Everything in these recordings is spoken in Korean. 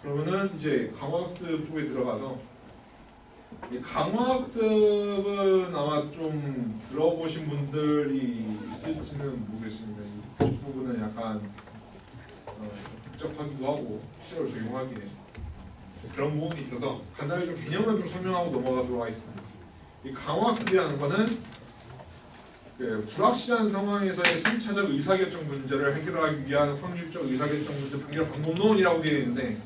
그러면은 이제 강화학습 쪽에 들어가서 이 강화학습은 아마 좀 들어보신 분들이 있을지는 모르겠습니다. 이쪽 부분은 약간 복잡하기도 하고 실제로 적용하기에 그런 부분이 있어서 간단히 좀 개념을 좀 설명하고 넘어가도록 하겠습니다. 이 강화학습이라는 거는 그 불확실한 상황에서의 순차적 의사결정 문제를 해결하기 위한 확률적 의사결정 문제 판결 방법론이라고 되어 있는데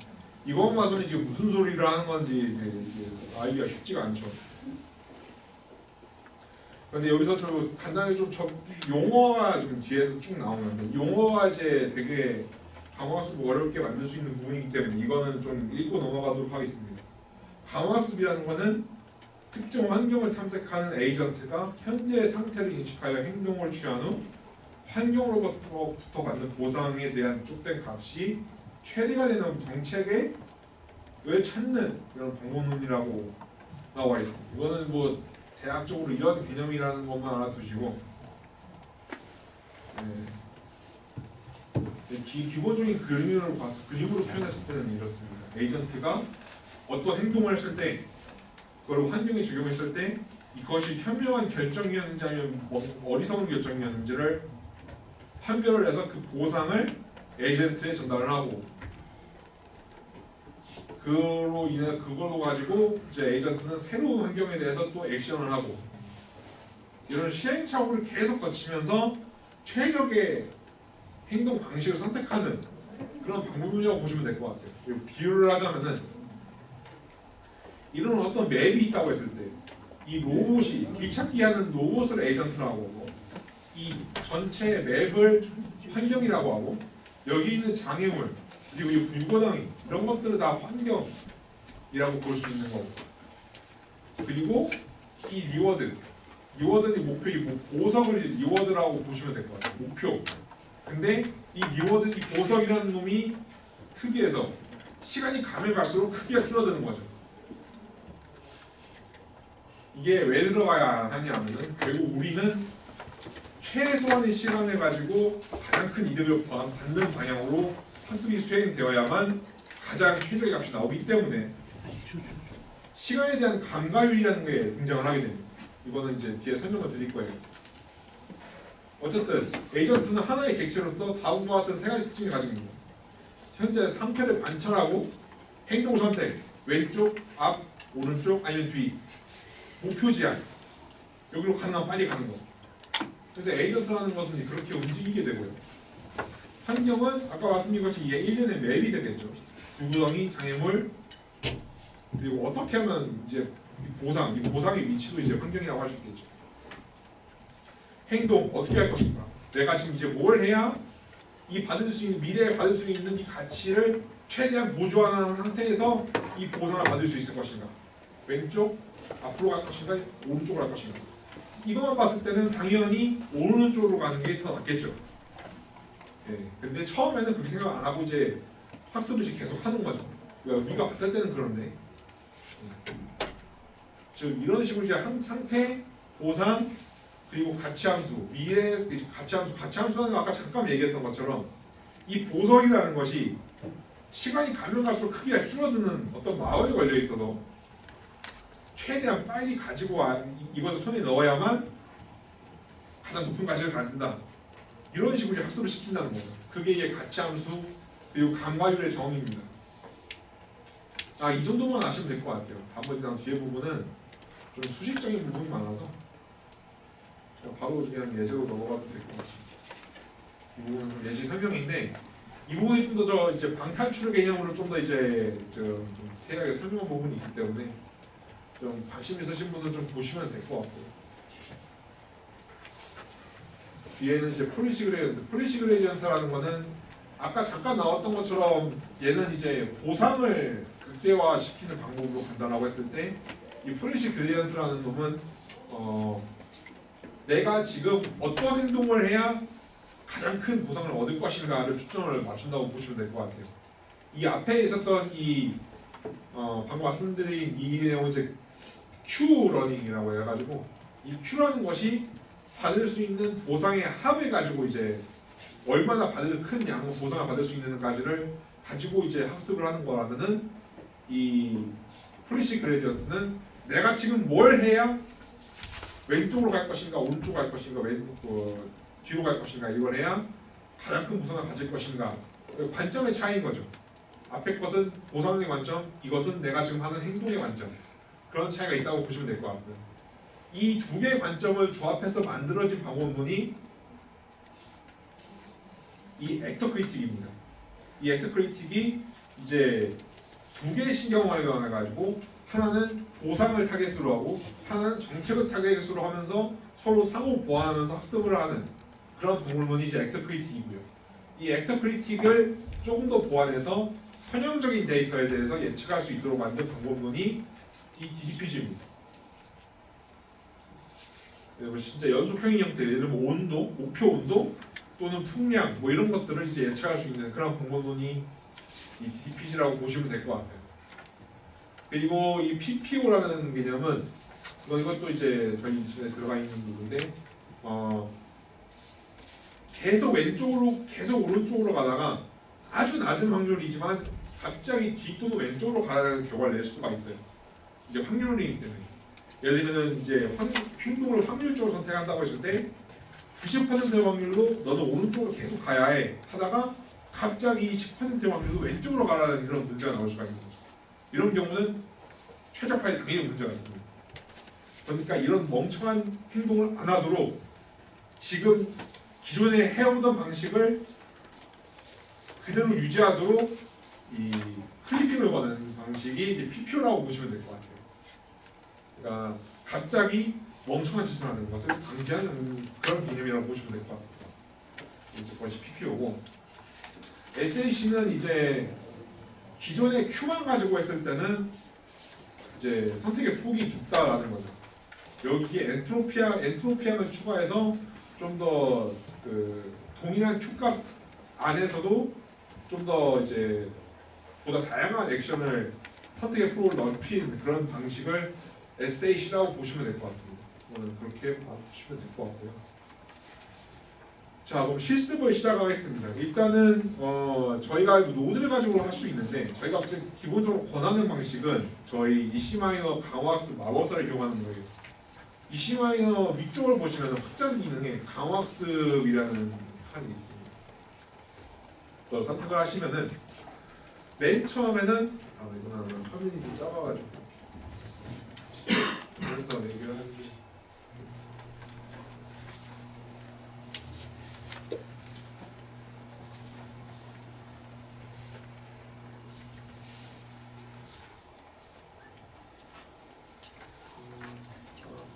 이것만 봐서는 이게 무슨 소리를 하는 건지 알기가 쉽지가 않죠. 그런데 여기서 좀 간단히 좀 용어가 좀 뒤에서 쭉 나오는데 용어가 이제 되게 강화학습을 어렵게 만들 수 있는 부분이기 때문에 이거는 좀 읽고 넘어가도록 하겠습니다. 강화학습이라는 거는 특정 환경을 탐색하는 에이전트가 현재의 상태를 인식하여 행동을 취한 후 환경으로부터 받는 보상에 대한 축된 값이 최대가 되는 정책을 찾는 그런 방법론이라고 나와 있습니다. 이거는 뭐 대학적으로 이런 개념이라는 것만 알아두시고 기본적인 그림으로 표현했을 때는 이렇습니다. 에이전트가 어떤 행동을 했을 때 그걸 환경에 적용했을 때 이것이 현명한 결정이었는지 아니면 어리석은 결정이었는지를 판별을 해서 그 보상을 에이전트에 전달을 하고 그로 인해 그걸로 가지고 이제 에이전트는 새로운 환경에 대해서 또 액션을 하고 이런 시행착오를 계속 거치면서 최적의 행동 방식을 선택하는 그런 방법론이라고 보시면 될 것 같아요. 그리고 비유를 하자면은 이런 어떤 맵이 있다고 했을 때 이 로봇이 길찾기 하는 로봇을 에이전트라고 하고 이 전체 맵을 환경이라고 하고 여기 있는 장애물 그리고 이 불거덩이 이런 것들은 다 환경이라고 볼 수 있는 거고 그리고 이 리워드는 목표이고 보석을 리워드라고 보시면 될 것 같아요. 목표. 근데 이 리워드, 이 보석이라는 놈이 특이해서 시간이 가면 갈수록 크기가 줄어드는 거죠. 이게 왜 들어가야 하냐면은 결국 우리는 최소한의 시간을 가지고 가장 큰 이득을 받는 방향으로 학습이 수행되어야만 가장 최적의 값이 나오기 때문에 시간에 대한 감가율이라는 게 등장을 하게 됩니다. 이거는 이제 뒤에 설명을 드릴 거예요. 어쨌든 에이전트는 하나의 객체로서 다음과 같은 세 가지 특징을 가지고 있습니다. 현재 상태를 관찰하고 행동 선택, 왼쪽, 앞, 오른쪽, 아니면 뒤, 목표 지향, 여기로 가능하면 빨리 가는 거. 그래서 에이전트라는 것은 그렇게 움직이게 되고요. 환경은 아까 말씀드린 것이 이게 일련의 맵이 되겠죠. 구구덩이, 장애물, 그리고 어떻게 하면 이제 이 보상의 위치도 이제 환경이라고 할 수 있겠죠. 행동 어떻게 할 것인가? 내가 지금 이제 뭘 해야 이 받을 수 있는 미래에 받을 수 있는 이 가치를 최대한 보조하는 상태에서 이 보상을 받을 수 있을 것인가? 왼쪽 앞으로 갈 것인가? 오른쪽으로 갈 것인가? 이것만 봤을 때는 당연히 오른쪽으로 가는 게 더 낫겠죠. 근데 처음에는 그렇게 생각 안 하고 이제 학습을 계속 하는 거죠. 우리가 봤을 때는 그런데 즉 이런 식으로 이제 상태, 보상 그리고 가치함수, 미래 가치함수는 아까 잠깐 얘기했던 것처럼 이 보석이라는 것이 시간이 가면 갈수록 크기가 줄어드는 어떤 마법이 걸려 있어서 최대한 빨리 가지고 이것을 손에 넣어야만 가장 높은 가치를 가진다. 이런 식으로 학습을 시킨다는 거죠. 그게 이게 가치함수 그리고 감가율의 정의입니다. 이 정도만 아시면 될 것 같아요. 나머지랑 뒤에 부분은 좀 수식적인 부분이 많아서 바로 그냥 예제로 넘어가도 될 것 같습니다. 이 부분은 좀 예시 설명인데 이 부분이 좀 더 이제 방탈출 개념으로 좀 더 이제 좀 세하게 설명한 부분이 있기 때문에 좀 관심 있으신 분은 좀 보시면 될 것 같고요. 뒤에는 이제 폴리시 그레디언트라는 거는 아까 잠깐 나왔던 것처럼 얘는 이제 보상을 극대화시키는 방법으로 간다라고 했을 때 이 폴리시 그레디언트라는 놈은 내가 지금 어떤 행동을 해야 가장 큰 보상을 얻을 것인가를 초점을 맞춘다고 보시면 될 것 같아요. 이 앞에 있었던 방금 말씀드린 이 내용은 이제 Q 러닝이라고 해가지고 이 Q라는 것이 받을 수 있는 보상의 합을 가지고 이제 얼마나 큰 양의 보상을 받을 수 있는가지를 가지고 이제 학습을 하는 거라면은 이 플리시 그레디언트는 내가 지금 뭘 해야 왼쪽으로 갈 것인가 오른쪽으로 갈 것인가 뒤로 갈 것인가 이걸 해야 가장 큰 보상을 가질 것인가 관점의 차이인 거죠. 앞에 것은 보상의 관점, 이것은 내가 지금 하는 행동의 관점 그런 차이가 있다고 보시면 될 것 같고요. 이 두 개의 관점을 조합해서 만들어진 방법론이 이 액터 크리틱입니다. 이 액터 크리틱이 이제 두 개의 신경을 가지고 하나는 보상을 타겟으로 하고 하나는 정책을 타겟으로 하면서 서로 상호 보완하면서 학습을 하는 그런 방법론이 이제 액터 크리틱이고요. 이 액터 크리틱을 조금 더 보완해서 선형적인 데이터에 대해서 예측할 수 있도록 만든 방법론이 이 DDPG입니다. 진짜 연속평행 형태, 예를 들면 온도, 목표 온도 또는 풍량 뭐 이런 것들을 이제 예측할 수 있는 그런 방법론이 이 DDPG라고 보시면 될 것 같아요. 그리고 이 PPO라는 개념은 이것도 이제 저희 기준에 들어가 있는 부분인데 계속 왼쪽으로 계속 오른쪽으로 가다가 아주 낮은 확률이지만 갑자기 뒤 또는 왼쪽으로 가는 결과를 낼 수가 있어요. 이제 확률이기 때문에 예를 들면 이제 행동을 확률적으로 선택한다고 했을 때 90%의 확률로 너는 오른쪽으로 계속 가야 해 하다가 갑자기 10%의 확률로 왼쪽으로 가라는 그런 문제가 나올 수가 있는 거죠. 이런 경우는 최적화에 당연히 문제가 있습니다. 그러니까 이런 멍청한 행동을 안 하도록 지금 기존에 해오던 방식을 그대로 유지하도록 이 클리핑을 거는 방식이 이제 PPO라고 보시면 될 것 같아요. 그러니까 갑자기 멍청한 짓을 하는 것을 방지하는 그런 개념이라고 보시면 될 것 같습니다. 이제 그것이 PPO고 SAC는 이제 기존의 Q만 가지고 했을 때는 이제 선택의 폭이 좁다라는 거죠. 여기에 엔트로피아를 추가해서 좀 더 그 동일한 Q값 안에서도 좀 더 이제 보다 다양한 액션을 선택의 폭을 넓힌 그런 방식을 SAC라고 보시면 될 것 같습니다. 그렇게 봐주시면 될 것 같고요. 자, 그럼 실습을 시작하겠습니다. 일단은 저희가 노드를 가지고 할 수 있는데 저희가 기본적으로 권하는 방식은 저희 EC마이너 강화학습 마법사를 이용하는 거예요. EC마이너 위쪽을 보시면 확장 기능에 강화학습이라는 칸이 있습니다. 또 선택을 하시면은 맨 처음에는 이거는 화면이 좀 작아가지고 그래서 얘기하는 게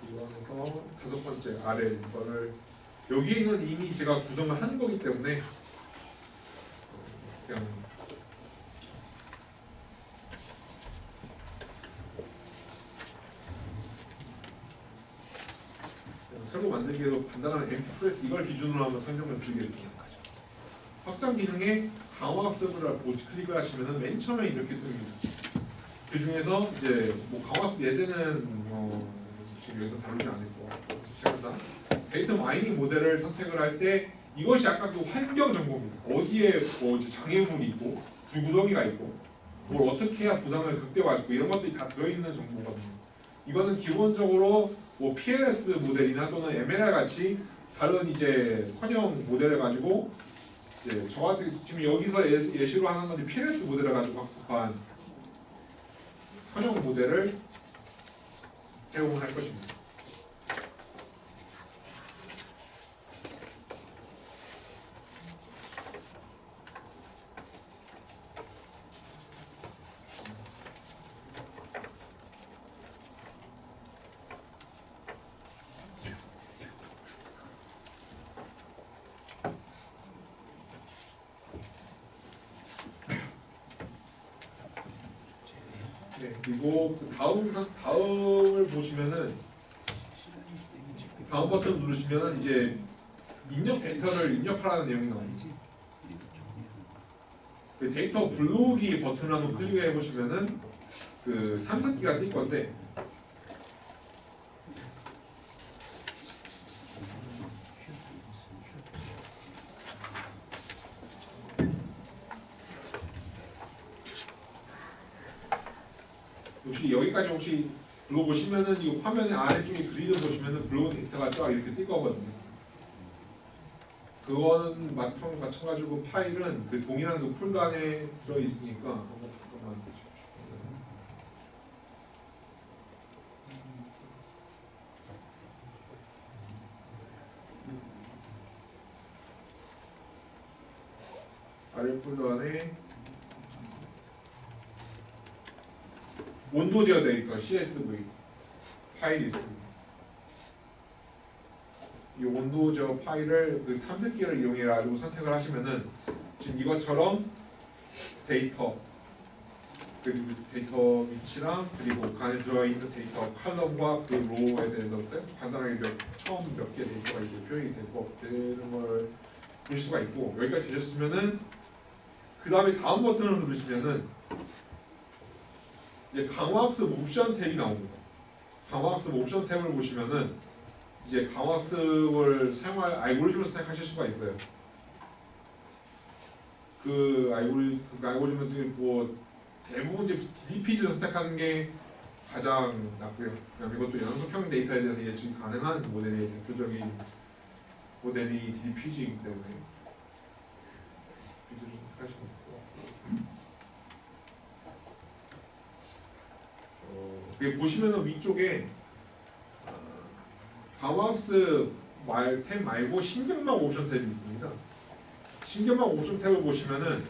이거에서 다섯 번째 아래 이거를 여기에는 이미 제가 구성을 한 거기 때문에 그냥 새로 만들기로 간단한 엠프레스 이걸 기준으로 한번 설명을 드리겠습니다. 확장 기능에 강화학습을 클릭을 하시면은 맨 처음에 이렇게 뜹니다. 그 중에서 이제 뭐 강화학습 예제는 지금 여기서 다루지 않을 것 같고 시작한다. 데이터 마이닝 모델을 선택을 할 때 이것이 아까 그 환경 정보입니다. 어디에 뭐 장애물이 있고 불구덩이가 있고 뭘 어떻게 해야 부상을 극대화하고 이런 것들이 다 들어있는 정보거든요. 이거는 기본적으로 뭐 PLS 모델이나 또는 MLR 같이 다른 이제 선형 모델을 가지고 이제 저 같은 지금 여기서 예시로 하는 건데 PLS 모델을 가지고 학습한 선형 모델을 제공할 것입니다. 그리고 그 다음을 보시면은 다음 버튼 누르시면은 이제 입력 데이터를 입력하라는 내용이 나옵니다. 그 데이터 블록이 버튼을 한번 클릭해 보시면은 그 삼성기가 뜰 건데 혹시 여기까지 혹시 불러보시면은 이 화면의 아래쪽에 그리드 보시면은 블로그 데이터가 쫙 이렇게 뜰 거거든요. 그건 마찬가지고 파일은 그 동일한 그 폴더 안에 들어 있으니까 한번 잠깐만 보시죠. 아래 폴더 안에 온도 제어 데이터 CSV 파일이 있습니다. 이 온도 제어 파일을 그 탐색기를 이용해 가지고 선택을 하시면은 지금 이것처럼 데이터 그리고 데이터 위치랑 그리고 그 안에 들어가 있는 데이터 칼럼과 그 로우에 대해서 간단하게 처음 몇 개 데이터가 이제 표현이 되는 걸 볼 수가 있고, 여기까지 되셨으면은 그 다음에 다음 버튼을 누르시면은 이제 강화학습 옵션 탭이 나옵니다. 강화학습 옵션 탭을 보시면은 이제 강화학습을 사용할 알고리즘을 선택하실 수가 있어요. 그 알고리즘은 지금 뭐 대부분 이제 DDPG를 선택하는 게 가장 낫고요. 그다음에 이것도 연속형 데이터에 대해서 예측이 가능한 모델의 대표적인 모델이 DDPG이기 때문에 DDPG를 선택하시면 되고, 보시면은 위쪽에 강화학습 탭 말고 신경망 옵션 탭이 있습니다. 신경망 옵션 탭을 보시면은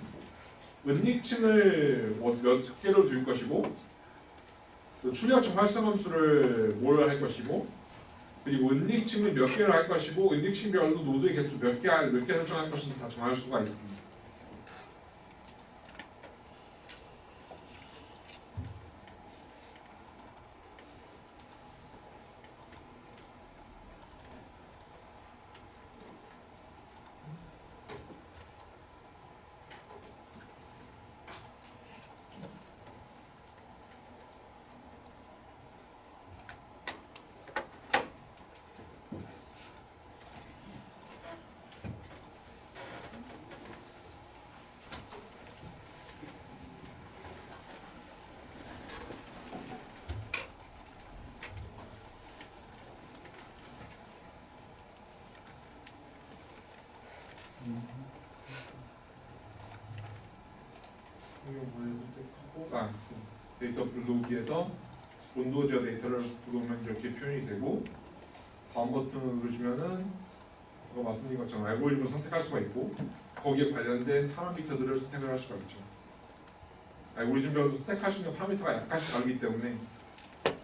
은닉층을 몇 개로 줄 것이고, 출력층 활성 함수를 뭘 할 것이고, 그리고 은닉층을 몇 개를 할 것이고, 은닉층별로 노드의 개수 몇 개 설정할 것인지 다 정할 수가 있습니다. 데이터 블록에서 온도 제어 데이터를 부르면 이렇게 표현이 되고, 다음 버튼을 누르시면은 아까 말씀드린 것처럼 알고리즘을 선택할 수가 있고, 거기에 관련된 파라미터들을 선택을 할 수가 있죠. 알고리즘별로 선택할 수 있는 파라미터가 약간씩 다르기 때문에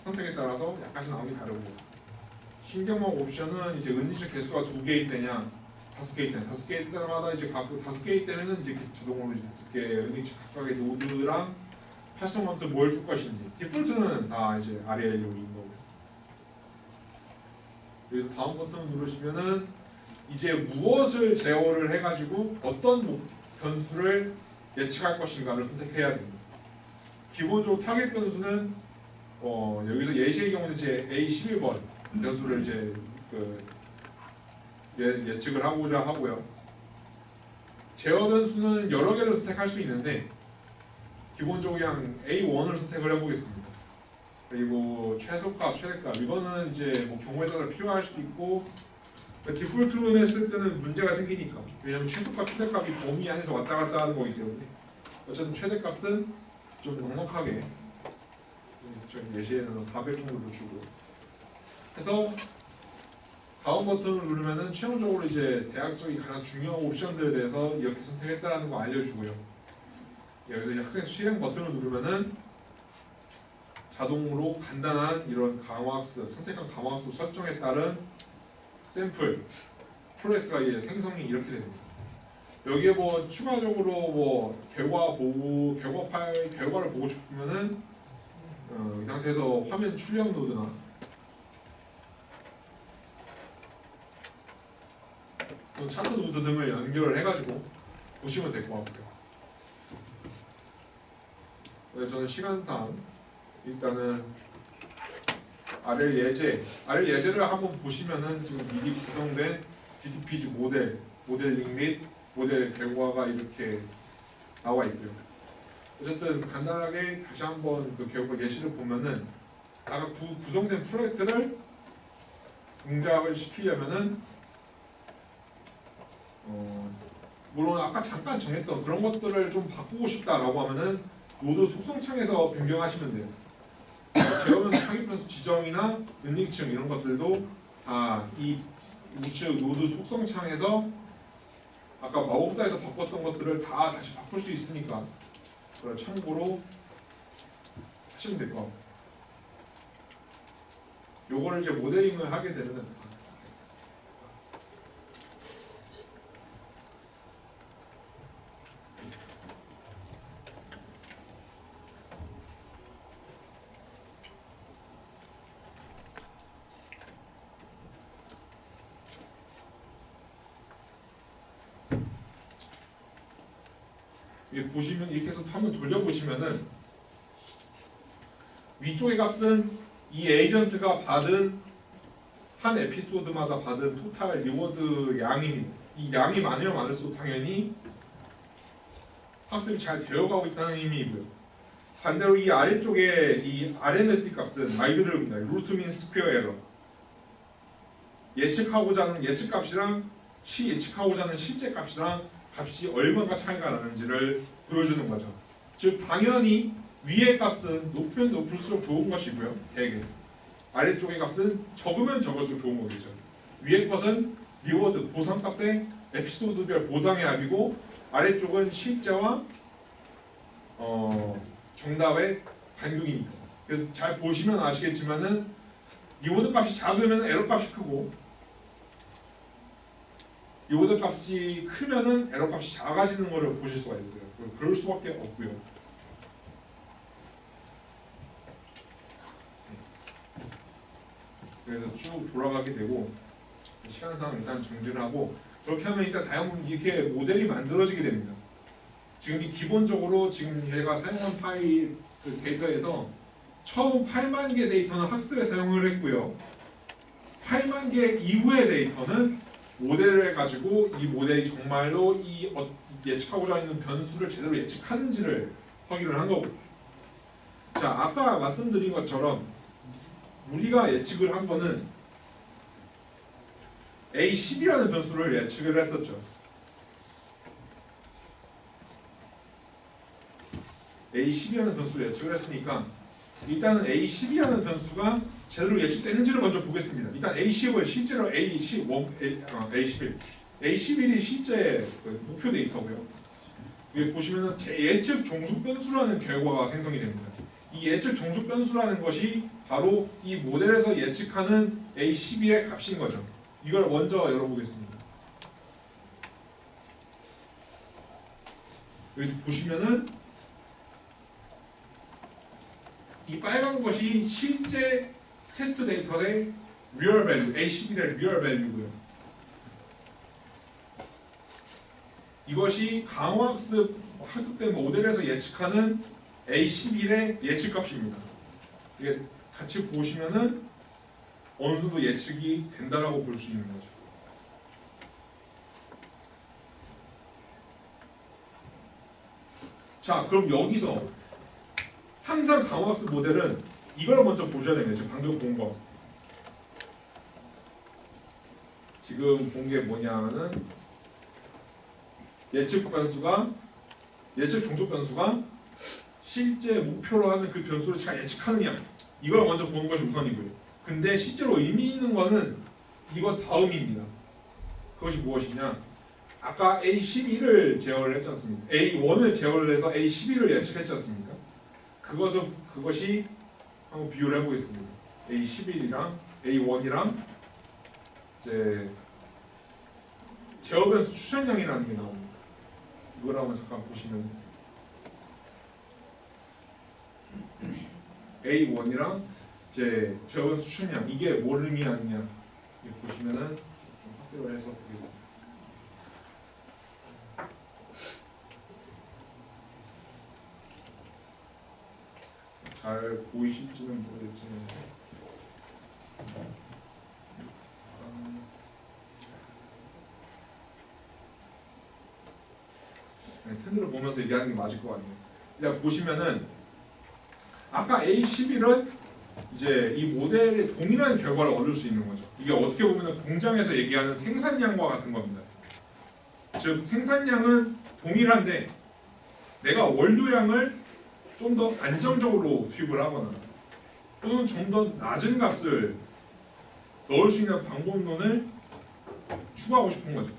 선택에 따라서 약간씩 나오기 다르고, 신경망 옵션은 이제 은닉층 개수가 2개일 때냐 5개일 때냐, 5개일 때마다 이제 각 5개일 때는 이제 자동으로 이제 5개 은닉층 각각의 노드랑 활성함수 뭘 줄 것인지, 디폴트는 다 이제 아래에 여기인 거고요. 그래서 다음 버튼 누르시면은 이제 무엇을 제어를 해가지고 어떤 변수를 예측할 것인가를 선택해야 됩니다. 기본적으로 타겟 변수는 여기서 예시의 경우는 이제 A11번 변수를 이제 예측을 하고자 하고요. 제어 변수는 여러 개를 선택할 수 있는데 기본적으로 그냥 A1을 선택을 해보겠습니다. 그리고 최소값, 최대값 이거는 이제 뭐 경우에 따라 필요할 수도 있고, 디폴트로 했을 때는 문제가 생기니까, 왜냐하면 최소값, 최대값이 범위 안에서 왔다 갔다 하는 거기 때문에 어쨌든 최대값은 좀 넉넉하게 저희 예시에는 400 정도로 주고 해서 다음 버튼을 누르면은 최종적으로 이제 대학적인 가장 중요한 옵션들에 대해서 이렇게 선택했다라는 거 알려주고요. 여기서 이제 학생 실행 버튼을 누르면은 자동으로 간단한 이런 강화학습, 선택한 강화학습 설정에 따른 샘플 프로젝트가 이제 생성이 이렇게 됩니다. 여기에 뭐 추가적으로 뭐 결과를 보고 싶으면은 이 상태에서 화면 출력 노드나 차트 노드 등을 연결을 해가지고 보시면 될 것 같고요. 저는 시간상 일단은 예제를 한번 보시면은 지금 미리 구성된 DDPG 모델 링 및 모델 결과가 이렇게 나와 있고요. 어쨌든 간단하게 다시 한번 그 결국 예시를 보면은 아까 구성된 프로젝트를 동작을 시키려면은 물론 아까 잠깐 정했던 그런 것들을 좀 바꾸고 싶다라고 하면은 노드 속성창에서 변경하시면 돼요. 제어변수, 타깃변수 지정이나 은닉층 이런 것들도 다 이 우측 노드 속성창에서 아까 마법사에서 바꿨던 것들을 다 다시 바꿀 수 있으니까 그걸 참고로 하시면 될 것 같아요. 요거를 이제 모델링을 하게 되면은 이게 보시면 이렇게 해서 한번 돌려보시면은 위쪽의 값은 이 에이전트가 받은 한 에피소드마다 받은 토탈 리워드 양입니다. 이 양이 많으면 많을수록 당연히 학습이 잘 되어가고 있다는 의미이고요. 반대로 이 아래쪽에 이 RMS 값은 말 그대로입니다. 루트 민 스퀘어 에러. 예측하고자 하는 예측값이랑 예측하고자 하는 실제 값이랑 값이 얼마가 차이가 나는지를 보여주는 거죠. 즉 당연히 위의 값은 높으면 높을수록 좋은 것이고요. 대개 아래쪽의 값은 적으면 적을수록 좋은 거겠죠. 위의 것은 리워드 보상값의 에피소드별 보상의 합이고 아래쪽은 실제와 정답의 간극입니다. 그래서 잘 보시면 아시겠지만은 리워드 값이 작으면 에러 값이 크고 리워드 값이 크면은 에러 값이 작아지는 것을 보실 수가 있어요. 그럴 수밖에 없고요. 그래서 쭉 돌아가게 되고 시간상 일단 정지를 하고 그렇게 하면 일단 다양한 이렇게 모델이 만들어지게 됩니다. 지금 이 기본적으로 지금 제가 사용한 파일 그 데이터에서 처음 8만 개 데이터는 학습에 사용을 했고요. 8만 개 이후의 데이터는 모델을 해가지고 이 모델이 정말로 이 예측하고자 하는 변수를 제대로 예측하는지를 확인을 한 거고. 자, 아까 말씀드린 것처럼 우리가 예측을 한 거는 A10이라는 변수를 예측을 했었죠. A10이라는 변수를 예측을 했으니까 일단은 A10이라는 변수가 제대로 예측되는지를 먼저 보겠습니다. 일단 A10을 실제로 A11, A11이 실제 목표 데이터고요. 여기 보시면은 예측 종속 변수라는 결과가 생성이 됩니다. 이 예측 종속 변수라는 것이 바로 이 모델에서 예측하는 A12의 값인 거죠. 이걸 먼저 열어보겠습니다. 여기서 보시면은 이 빨간 것이 실제 테스트 데이터의 real value, A12의 real value고요. 이것이 학습된 모델에서 예측하는 A11의 예측값입니다. 이게 같이 보시면은 어느 정도 예측이 된다라고 볼 수 있는 거죠. 자, 그럼 여기서 항상 강화학습 모델은 이걸 먼저 보셔야 됩니다. 지금 방금 본 거. 지금 본 게 뭐냐면은 예측 종속 변수가 실제 목표로 하는 그 변수를 잘 예측하느냐, 이걸 먼저 보는 것이 우선이고요. 근데 실제로 의미 있는 거는 이거 다음입니다. 그것이 무엇이냐? 아까 A12를 제어를 했지 않습니까? A1을 제어를 해서 A12를 예측했지 않습니까? 그것이 한번 비교를 해보겠습니다. A11이랑 A1이랑 이제 제어 변수 추천량이라는 게 나옵니다. 이걸 한번 잠깐 보시면 A1이랑 이제 제어 변수 추천량 이게 뭘 의미하느냐 보시면은 좀 확대를 해서 보겠습니다. 잘 보이실지는 모르겠지만 네, 텐들을 보면서 얘기하는 게 맞을 것 같네요. 일단 보시면은 아까 A11은 이제 이 모델의 동일한 결과를 얻을 수 있는 거죠. 이게 어떻게 보면 공장에서 얘기하는 생산량과 같은 겁니다. 즉 생산량은 동일한데 내가 원료량을 좀 더 안정적으로 투입을 하거나 또는 좀 더 낮은 값을 넣을 수 있는 방법론을 추구하고 싶은 거죠.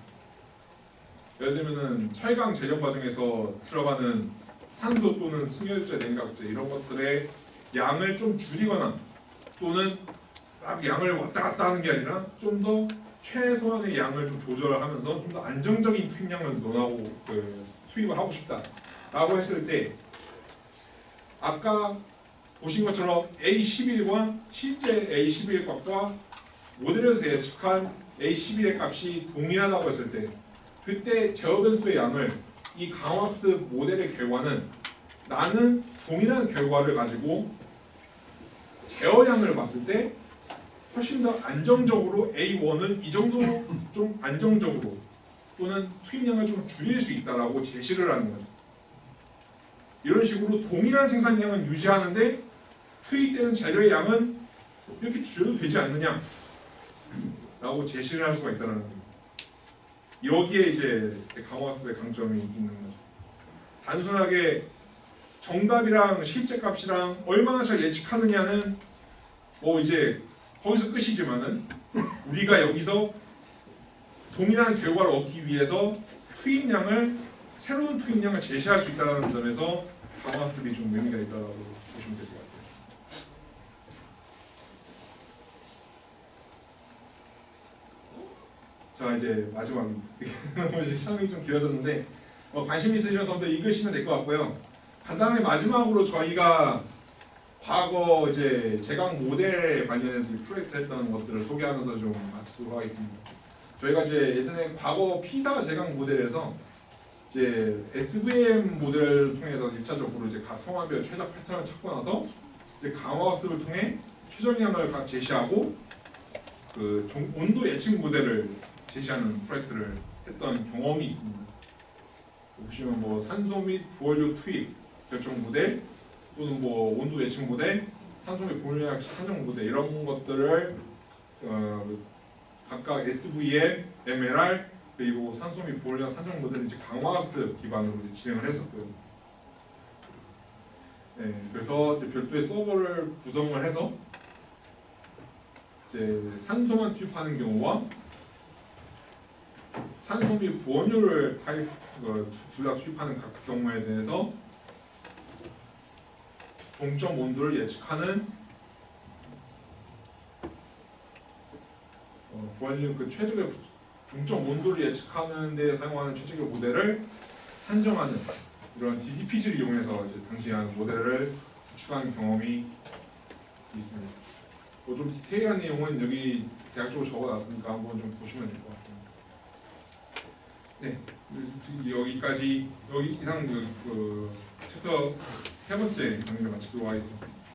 예를 들면은 철강 제련 과정에서 들어가는 산소 또는 승열제, 냉각제 이런 것들의 양을 좀 줄이거나 또는 막 양을 왔다 갔다 하는 게 아니라 좀 더 최소한의 양을 좀 조절을 하면서 좀 더 안정적인 투입량을 논하고 투입을 하고 싶다라고 했을 때 아까 보신 것처럼 A11과 실제 A11 값과 모델에서 예측한 A11의 값이 동일하다고 했을 때 그때 제어 변수의 양을 이 강화학습 모델의 결과는 나는 동일한 결과를 가지고 제어량을 봤을 때 훨씬 더 안정적으로 A1은 이 정도로 좀 안정적으로 또는 투입량을 좀 줄일 수 있다라고 제시를 하는 거죠. 이런 식으로 동일한 생산량은 유지하는데 투입되는 재료의 양은 이렇게 줄여도 되지 않느냐 라고 제시를 할 수가 있다는 겁니다. 여기에 이제 강화학습의 강점이 있는 거죠. 단순하게 정답이랑 실제 값이랑 얼마나 잘 예측하느냐는 뭐 이제 거기서 끝이지만은 우리가 여기서 동일한 결과를 얻기 위해서 새로운 투입량을 제시할 수 있다는 점에서 강화학습이 좀 의미가 있다고 보시면 될 것 같아요. 자 이제 마지막입니다. 시간이 좀 길어졌는데 관심 있으시면 더 읽으시면 될 것 같고요. 간단하게 마지막으로 저희가 과거 이제 제강 모델 관련해서 프로젝트 했던 것들을 소개하면서 좀 마치도록 하겠습니다. 저희가 이제 예전에 과거 피사 제강 모델에서 이제 SVM 모델을 통해서 1차적으로 이제 각 성화별 최적 패턴을 찾고 나서 이제 강화학습을 통해 최적량을 각 제시하고 그 온도 예측 모델을 제시하는 프로젝트를 했던 경험이 있습니다. 보시면 뭐 산소 및 부원료 투입 결정 모델 또는 뭐 온도 예측 모델, 산소 및 부원료 산정 모델 이런 것들을 각각 SVM, MLR 그리고 산소 및 부원료 산정 모델을 이제 강화학습 기반으로 이제 진행을 했었고요. 네, 그래서 이제 별도의 서버를 구성을 해서 이제 산소만 투입하는 경우와 산소 및 부원료를 둘 다 투입하는 각 경우에 대해서 종점 온도를 예측하는 부원료 그 최적의 종점 온도를 예측하는 데 사용하는 최적의 모델을 산정하는 이런 DDPG를 이용해서 이제 당시 한 모델을 구축한 경험이 있습니다. 뭐 좀 디테일한 내용은 여기 대략적으로 적어놨으니까 한번 좀 보시면 될 것 같습니다. 네, 여기까지 여기 이상 그 챕터 세 번째 강의를 마치도록 하겠습니다.